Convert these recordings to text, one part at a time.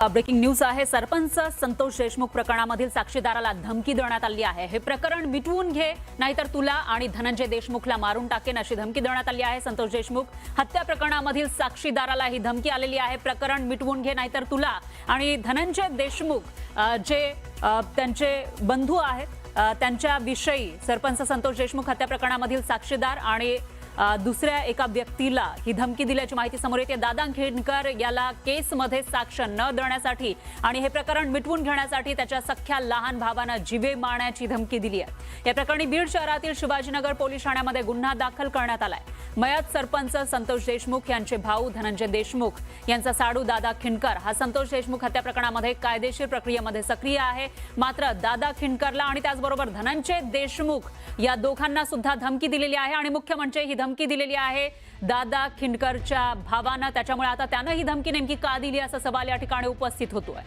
Breaking news आहे। सरपंच संतोष देशमुख प्रकरणामधील साक्षीदाराला धमकी देण्यात आली आहे। हे प्रकरण मिटवून घे नाहीतर तुला आणि धनंजय देशमुखला मारून टाकेन अशी धमकी देण्यात आली आहे। संतोष देशमुख हत्या प्रकरणामधील साक्षीदाराला ही धमकी आलेली आहे। प्रकरण मिटवून घे नाहीतर तुला आणि धनंजय देशमुख जे त्यांचे बंधू आहेत त्यांच्याविषयी सरपंच संतोष देशमुख हत्या प्रकरणामधील साक्षीदार आणि दुसऱ्या एका व्यक्तीला ही धमकी दिल्याची माहिती समोर येते। दादा खिंडकर याला केसमध्ये साक्ष न देण्यासाठी आणि हे प्रकरण मिटवून घेण्यासाठी त्याच्या सख्ख्या लहान भावाने जीवे मारण्याची धमकी दिली आहे। या प्रकरणी बीड शहरातील शिवाजीनगर पोलीस ठाण्यामध्ये गुन्हा दाखल करण्यात आलाय। मयत सरपंच संतोष देशमुख यांचे भाऊ धनंजय देशमुख यांचा साडू दादा खिंडकर हा संतोष देशमुख हत्या प्रकरणामध्ये कायदेशीर प्रक्रियेमध्ये सक्रिय आहे। मात्र दादा खिंडकरला आणि त्याचबरोबर धनंजय देशमुख या दोघांना सुद्धा धमकी दिलेली आहे आणि मुख्य म्हणजे ही धमकी दिलेली आहे दादा खिंडकरच्या भावानं। त्याच्यामुळे आता त्यानं ही धमकी नेमकी का दिली असा सवाल या ठिकाणी उपस्थित होतोय।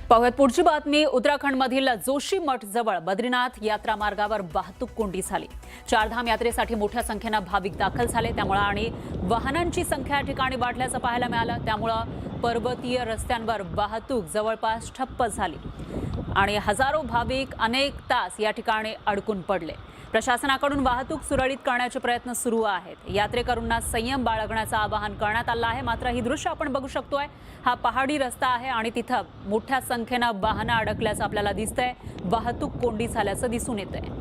पाहूयात पुढची बातमी। उत्तराखंडमधील जोशीमठ जवळ बद्रीनाथ यात्रा मार्गावर वाहतूक कोंडी झाली। चारधाम यात्रेसाठी मोठ्या संख्येने भाविक दाखल झाले त्यामुळे आणि वाहनांची संख्या या ठिकाणी वाढल्याचं पाहायला मिळालं। त्यामुळे पर्वतीय रस्त्यांवर वाहतूक जवळपास ठप्प झाली आणि हजारो भाविक अनेक तास या ठिकाणी अडकून पडले। प्रशासनाकडून वाहतूक सुरळीत करण्याचे प्रयत्न सुरू आहेत। यात्रेकरूंना संयम बाळगण्याचं आवाहन करण्यात आलं आहे। मात्र ही दृश्य आपण बघू शकतोय, हा पहाडी रस्ता आहे आणि तिथं मोठ्या संख्येनं वाहनं अडकल्याचं आपल्याला दिसतंय। वाहतूक कोंडी झाल्याचं दिसून येतंय।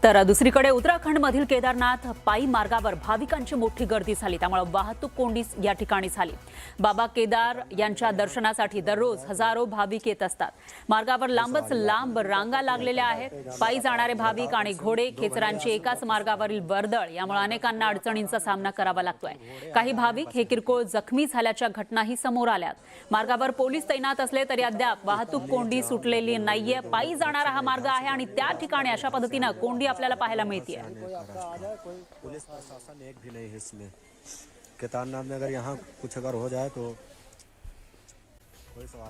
तर दुसरीकडे उत्तराखंडमधील केदारनाथ पायी मार्गावर भाविकांची मोठी गर्दी झाली त्यामुळे वाहतूक कोंडी या ठिकाणी झाली। बाबा केदार यांच्या दर्शनासाठी दररोज हजारो भाविक येत असतात। मार्गावर लांबच लांब रांगा लागलेल्या आहेत। पायी जाणारे भाविक आणि घोडे खेचरांची एकाच मार्गावरील वर्दळ यामुळे अनेकांना अडचणींचा सामना करावा लागतोय। काही भाविक हे किरकोळ जखमी झाल्याच्या घटनाही समोर आल्यात। मार्गावर पोलीस तैनात असले तरी अद्याप वाहतूक कोंडी सुटलेली नाहीये। पायी जाणारा हा मार्ग आहे आणि त्या ठिकाणी अशा पद्धतीने कोंडी आपल्याला पाहायला मिळते। पुलिस प्रशासन एक भी नहीं है इसमें। केदारनाथ में अगर यहाँ कुछ अगर हो जाए तो कोई सवाल